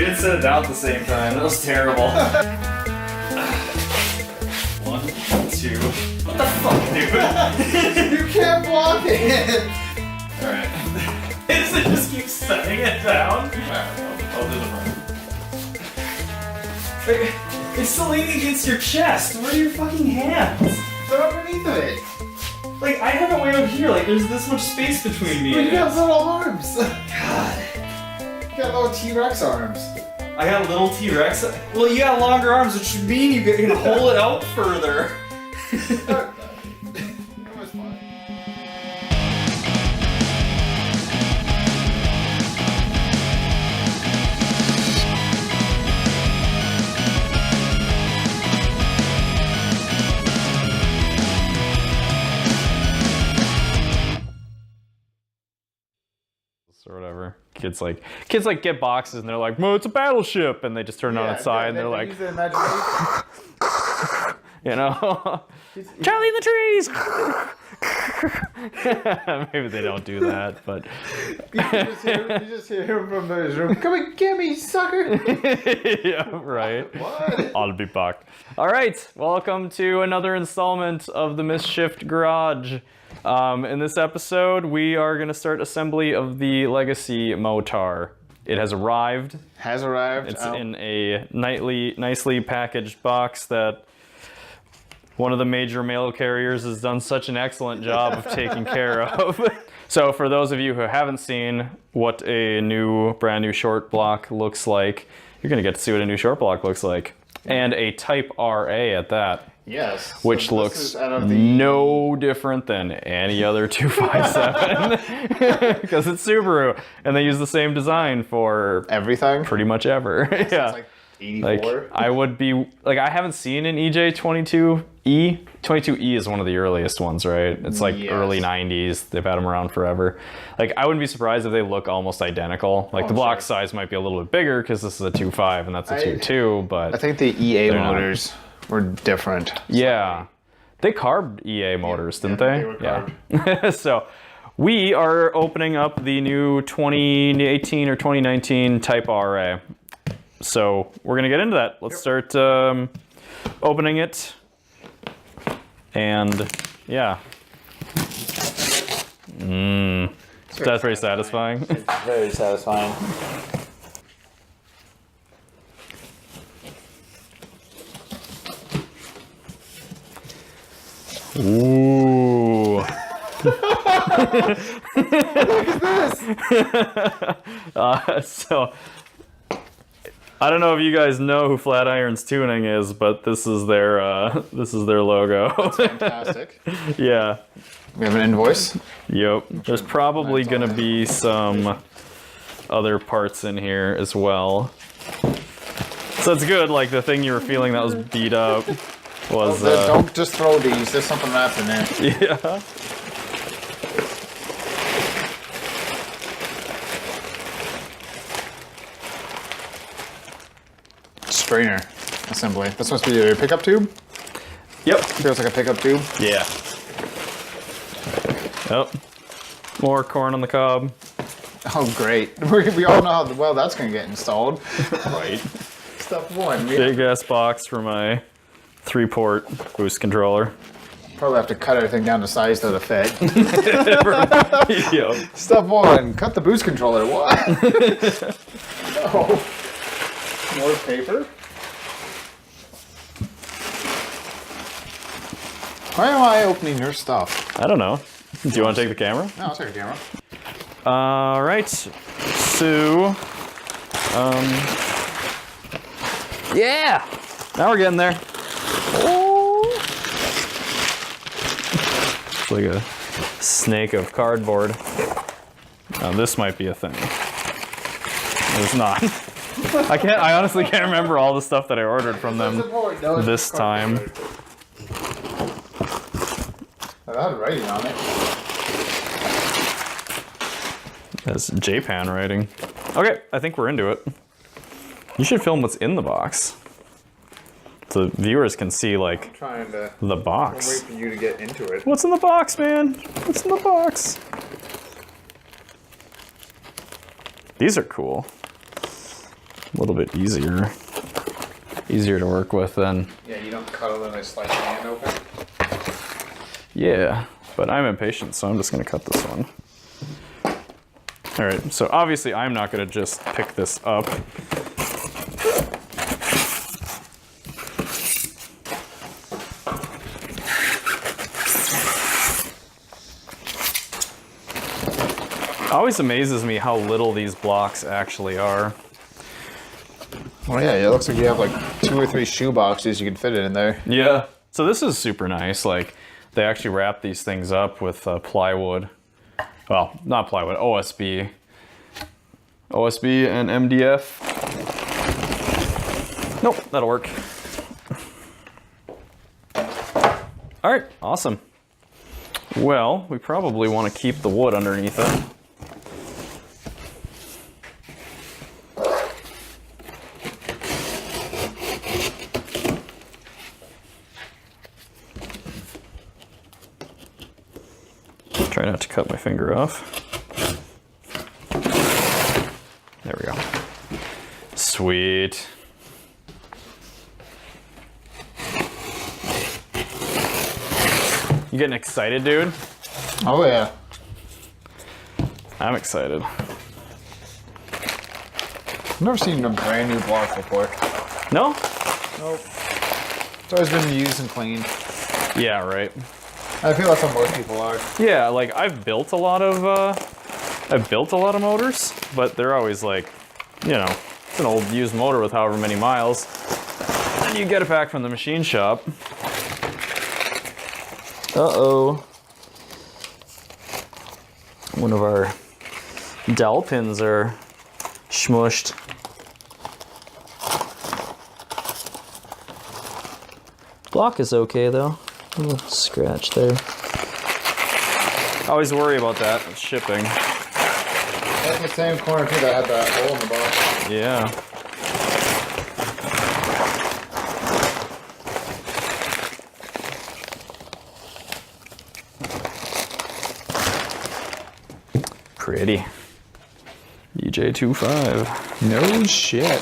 even set it down at the same time. That was terrible. 1, 2. What the fuck, dude? You can't block it! Alright. Does it just keep setting it down? I'll do the front. It's still leaning against your chest. Where are your fucking hands? They're underneath of it. Like, I have it way out here. Like, there's this much space between me But and you it. got little arms. God. You got little T-Rex arms. I got little T-Rex. Well, you got longer arms, which should mean you can hold it out further. It was fine. Or whatever. Kids like get boxes and they're like, well, it's a battleship, and they just turn it on its side and they're like, use their imagination. you know, Charlie in the trees. Maybe they don't do that, but you just hear him from his room. Come and get me, sucker! yeah, right. What? I'll be back. All right, welcome to another installment of the Mischief Garage. In this episode, we are going to start assembly of the Legacy Motar. It has arrived. Has arrived. It's in a nicely packaged box that one of the major mail carriers has done such an excellent job of taking care of. So for those of you who haven't seen what a brand new short block looks like, you're going to get to see what a new short block looks like. And a Type RA at that. Yes. Which so looks no different than any other 257 because it's Subaru and they use the same design for everything. Pretty much ever. Yeah. Like 84. I would be like, I haven't seen an EJ22E. 22E is one of the earliest ones, right? It's like early 90s. They've had them around forever. Like, I wouldn't be surprised if they look almost identical. Like, the block size might be a little bit bigger because this is a 2.5 and that's a 2.2, but I think the EA motors were different. Yeah. They carbed EA motors, didn't they? They were carbed. Yeah. So we are opening up the new 2018 or 2019 Type RA. So we're going to get into that. Let's start opening it. And yeah. That's very satisfying. It's very satisfying. Ooh. Look at this! So, I don't know if you guys know who Flatiron's Tuning is, but this is their logo. That's fantastic. Yeah. We have an invoice. Yep. There's probably gonna be some other parts in here as well. So it's good. Like the thing you were feeling that was beat up was. Don't just throw these. There's something wrapped in there. Yeah. Strainer assembly. That's supposed to be a pickup tube? Yep. Feels like a pickup tube. Yeah. Yep. More corn on the cob. Oh, great. We all know how well that's going to get installed. Right. Step one. Big ass box for my 3-port boost controller. Probably have to cut everything down to size to the fit. Yep. Step one, cut the boost controller. What? No. More paper? Why am I opening your stuff? I don't know. Do you want to take the camera? No, I'll take a camera. All right. So, yeah. Now we're getting there. Oh. It's like a snake of cardboard. Now this might be a thing. It's not. I honestly can't remember all the stuff that I ordered from them this time. That had writing on it. That's J-Pan writing. Okay, I think we're into it. You should film what's in the box. So viewers can see, like, the box. I'll wait for you to get into it. What's in the box, man? What's in the box? These are cool. a little bit easier to work with then. Yeah, you don't cut it and I slice your hand open. Yeah, but I'm impatient, so I'm just gonna cut this one. All right, so obviously I'm not gonna just pick this up. It always amazes me how little these blocks actually are. Oh yeah, it looks like you have like 2 or 3 shoe boxes you can fit it in there. Yeah. So this is super nice. Like they actually wrap these things up with plywood. Well, not plywood, OSB. OSB and MDF. Nope, that'll work. All right, awesome. Well, we probably want to keep the wood underneath it. Try not to cut my finger off. There we go. Sweet. You getting excited, dude? Oh yeah. I'm excited. I've never seen a brand new block before. No? Nope. It's always been used and cleaned. Yeah, right. I feel that's how most people are. Yeah, like I've built a lot of motors, but they're always like, you know, it's an old used motor with however many miles. And you get it back from the machine shop. Uh-oh. One of our dowel pins are smushed. Block is okay though. A little scratch there. I always worry about that with shipping. That's the same corner too that had that hole in the box. Yeah. Pretty. EJ25. No shit.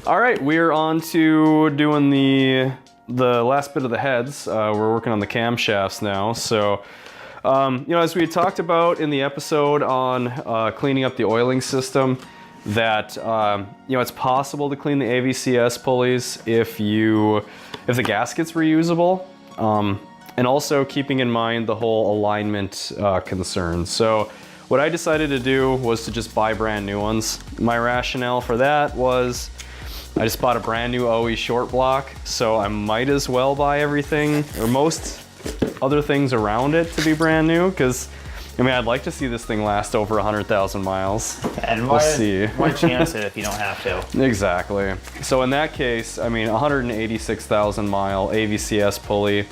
All right, we're on to doing the last bit of the heads. We're working on the camshafts now. So, you know, as we had talked about in the episode on cleaning up the oiling system, that you know, it's possible to clean the AVCS pulleys if the gasket's reusable, and also keeping in mind the whole alignment concern. So what I decided to do was to just buy brand new ones. My rationale for that was I just bought a brand new OE short block, so I might as well buy everything or most other things around it to be brand new, because I mean, I'd like to see this thing last over 100,000 miles. And we'll see. Why chance it if you don't have to? Exactly. So in that case, I mean, 186,000 mile AVCS pulley,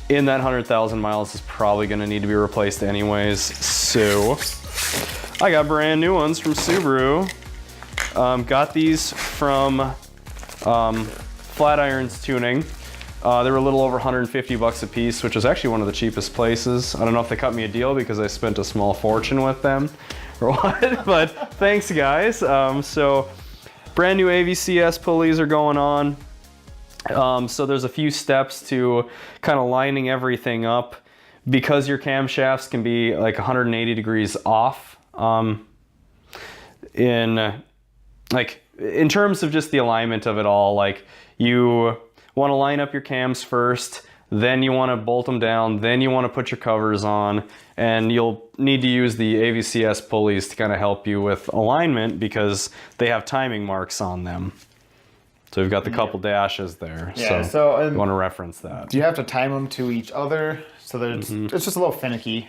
in that 100,000 miles is probably going to need to be replaced anyways. So I got brand new ones from Subaru. Got these from Flatirons Tuning. They were a little over 150 bucks a piece, which was actually one of the cheapest places. I don't know if they cut me a deal because I spent a small fortune with them or what, but thanks guys. So brand new AVCS pulleys are going on. So there's a few steps to kind of lining everything up because your camshafts can be like 180 degrees off. In terms of just the alignment of it all, like you want to line up your cams first, then you want to bolt them down, then you want to put your covers on, and you'll need to use the AVCS pulleys to kind of help you with alignment because they have timing marks on them. So we've got the couple dashes there. Yeah, so you want to reference that. Do you have to time them to each other? So there's, it's just a little finicky.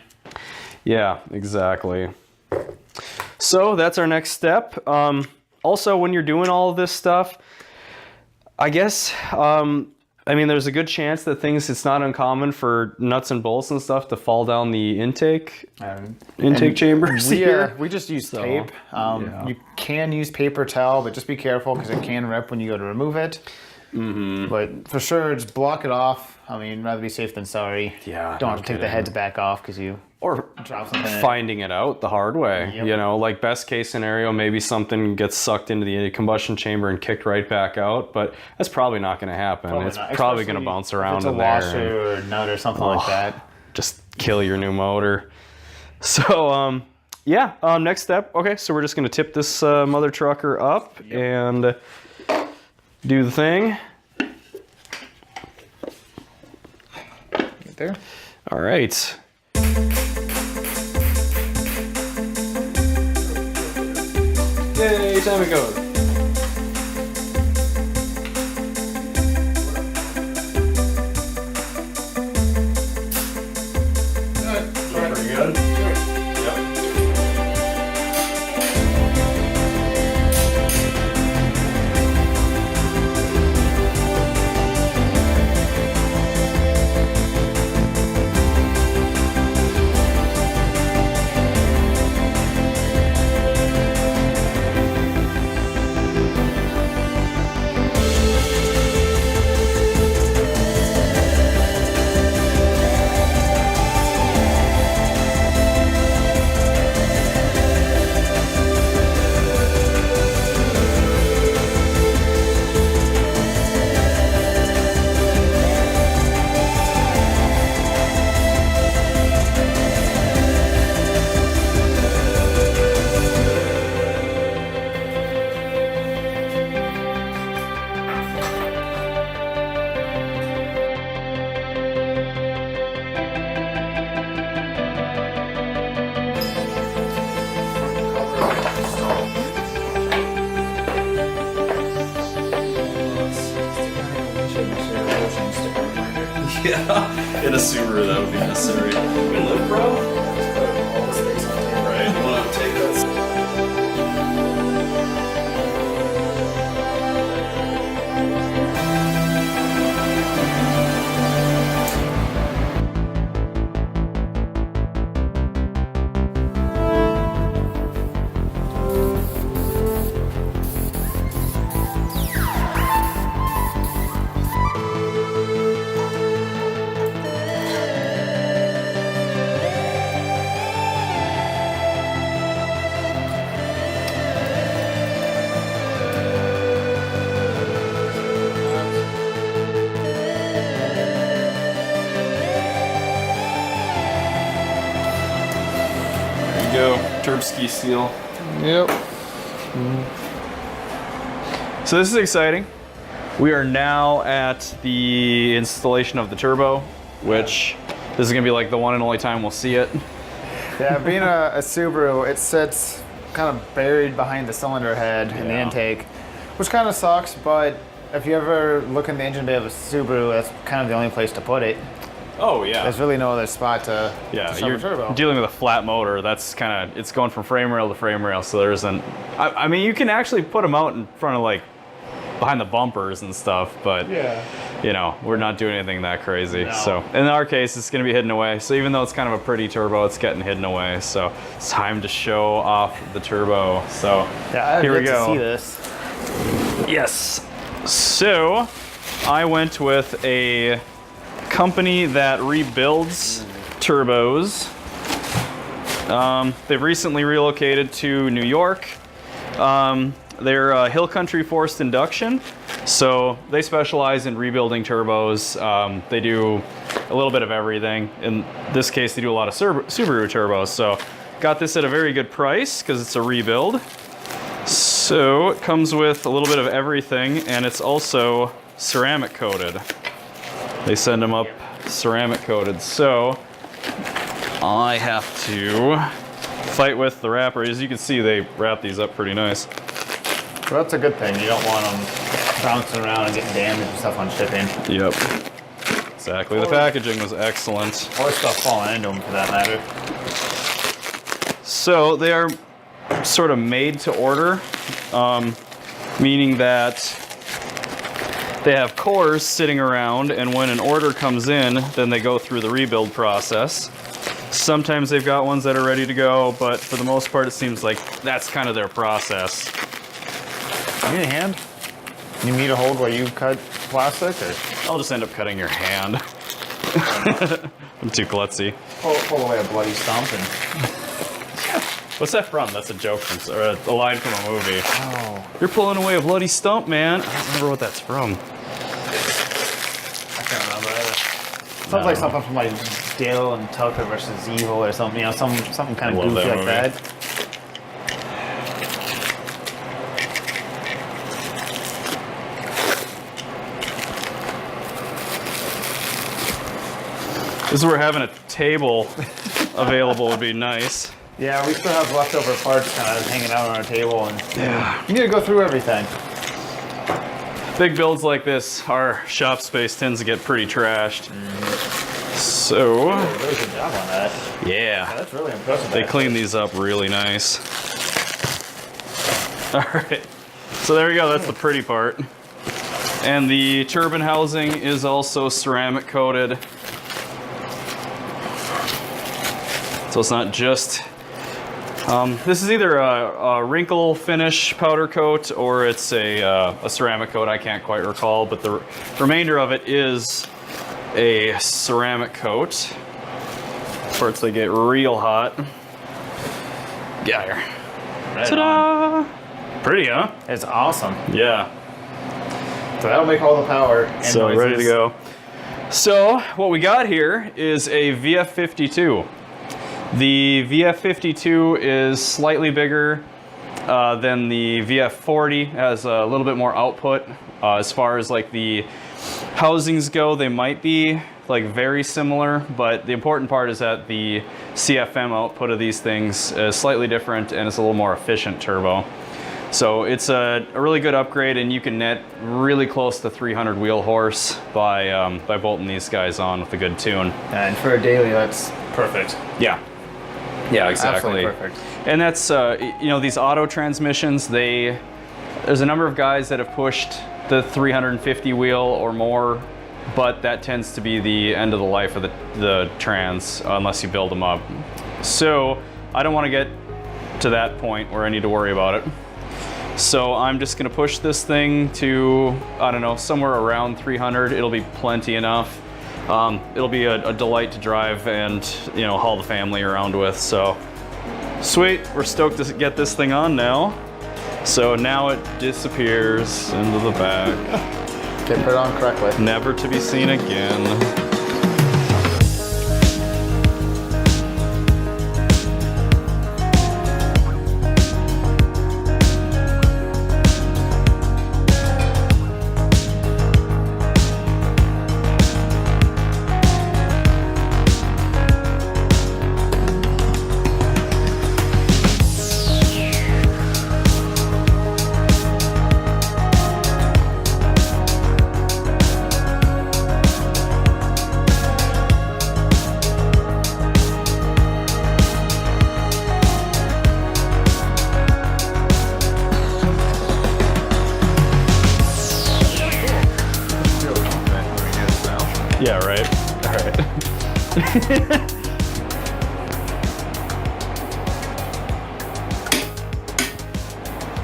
Yeah, exactly. So that's our next step. Also, when you're doing all of this stuff, I guess, I mean, there's a good chance that it's not uncommon for nuts and bolts and stuff to fall down the intake chambers here. We just use tape. You can use paper towel, but just be careful because it can rip when you go to remove it. But for sure, just block it off. I mean, rather be safe than sorry. Yeah. Don't have to take the heads back off because you drop something. Finding it out the hard way. Yep. You know, like best case scenario, maybe something gets sucked into the combustion chamber and kicked right back out, but that's probably not going to happen. It's probably going to bounce around in there. It's a washer or nut or something like that. Just kill your new motor. So, yeah, next step. Okay, so we're just going to tip this mother trucker up and do the thing. Right there. All right. Yay, time it goes. Pretty good. Yep. Yeah, in a Subaru that would be necessary. Good live, bro. Right, you want to take that. Ski seal. Yep. So this is exciting. We are now at the installation of the turbo, which this is gonna be like the one and only time we'll see it. Yeah, being a Subaru, it sits kind of buried behind the cylinder head in the intake, which kind of sucks, but if you ever look in the engine bay of a Subaru, that's kind of the only place to put it. Oh yeah. There's really no other spot to you're turbo. dealing with a flat motor. That's kind of, it's going from frame rail to frame rail, so there isn't, I mean, you can actually put them out in front of like, behind the bumpers and stuff, but yeah, you know, we're not doing anything that crazy. No. So in our case, it's going to be hidden away. So even though it's kind of a pretty turbo, it's getting hidden away. So it's time to show off the turbo. So Yeah, here we I've yet go. to see this. Yes. So I went with a company that rebuilds turbos. They've recently relocated to New York. They're Hill Country Forced Induction. So they specialize in rebuilding turbos. They do a little bit of everything. In this case, they do a lot of Subaru turbos. So got this at a very good price because it's a rebuild. So it comes with a little bit of everything, and it's also ceramic coated. They send them up ceramic coated. So I have to fight with the wrapper. As you can see, they wrap these up pretty nice. Well, that's a good thing. You don't want them bouncing around and getting damaged and stuff on shipping. Yep. Exactly. The packaging was excellent. Or stuff falling into them for that matter. So they are sort of made to order, meaning that they have cores sitting around, and when an order comes in, then they go through the rebuild process. Sometimes they've got ones that are ready to go, but for the most part, it seems like that's kind of their process. You need a hand? You need a hold while you cut plastic? Or? I'll just end up cutting your hand. I'm too klutzy. Pull away a bloody stump and... What's that from? That's a joke from, or a line from a movie. Oh. You're pulling away a bloody stump, man. I don't remember what that's from. I can't remember either. Sounds like something from like Dale and Tucker versus Evil or something, you know, something kind of Love goofy that like movie. that. This is where having a table available would be nice. Yeah, we still have leftover parts kind of hanging out on our table, and Yeah. you need to go through everything. Big builds like this, our shop space tends to get pretty trashed. So, Really good job on that. yeah. That's really impressive. They clean these up really nice. All right, so there we go, that's the pretty part. And the turbine housing is also ceramic coated. So it's not just, this is either a wrinkle finish powder coat or it's a ceramic coat, I can't quite recall, but the remainder of it is a ceramic coat. Parts they get real hot. Get here. Right Ta-da! Pretty, huh? It's awesome. Yeah. So that'll make all the power. And So noises. ready to go. So what we got here is a VF52. The VF52 is slightly bigger than the VF40, has a little bit more output. As far as like the housings go, they might be like very similar, but the important part is that the CFM output of these things is slightly different and it's a little more efficient turbo. So it's a really good upgrade, and you can net really close to 300 wheel horse by bolting these guys on with a good tune. And for a daily, that's perfect. Yeah. Yeah, exactly. Absolutely perfect. And that's, you know, these auto transmissions, there's a number of guys that have pushed the 350 wheel or more, but that tends to be the end of the life of the trans unless you build them up. So I don't want to get to that point where I need to worry about it. So I'm just gonna push this thing to, I don't know, somewhere around 300. It'll be plenty enough. It'll be a delight to drive and, you know, haul the family around with. So sweet, we're stoked to get this thing on now. So now it disappears into the back, Get put on correctly. never to be seen again.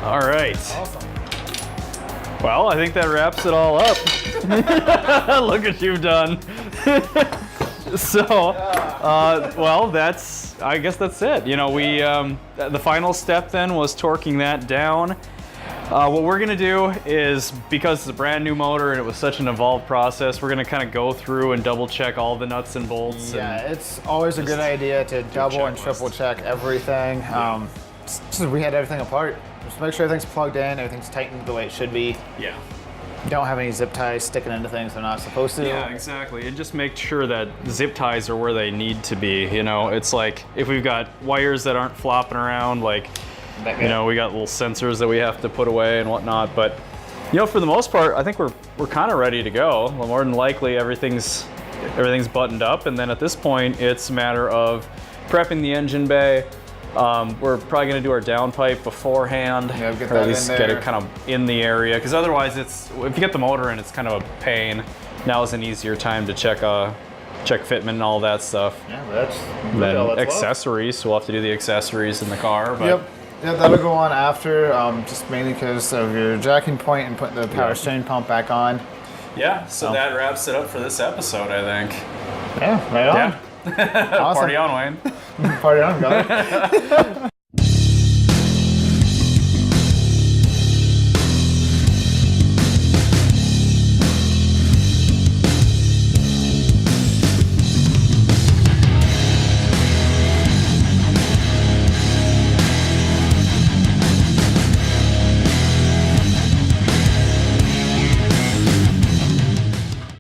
All right. Awesome. Well, I think that wraps it all up. Look what you've done. So, well, I guess that's it. You know, we, the final step then was torquing that down. What we're gonna do is, because it's a brand new motor and it was such an evolved process, we're gonna kind of go through and double check all the nuts and bolts. Yeah, it's always a good idea to double and triple check everything. Just we had everything apart. Just make sure everything's plugged in, everything's tightened the way it should be. Yeah. Don't have any zip ties sticking into things they're not supposed to. Yeah, exactly. And just make sure that zip ties are where they need to be. You know, it's like if we've got wires that aren't flopping around, like, you know, we got little sensors that we have to put away and whatnot. But, you know, for the most part, I think we're kind of ready to go. Well, more than likely, everything's buttoned up. And then at this point, it's a matter of prepping the engine bay. We're probably going to do our downpipe beforehand, Yeah, get or that at least in get there. it kind of in the area, because otherwise if you get the motor in, it's kind of a pain. Now is an easier time to check fitment and all that stuff. Yeah, but that's Then that's accessories, so we'll have to do the accessories in the car. But Yep. Yeah, that'll go on after, just mainly because of your jacking point and putting the power steering pump back on. yeah, so that wraps it up for this episode, I think. Yeah, right on. Yeah. Awesome. Party on, Wayne. Party on, guys.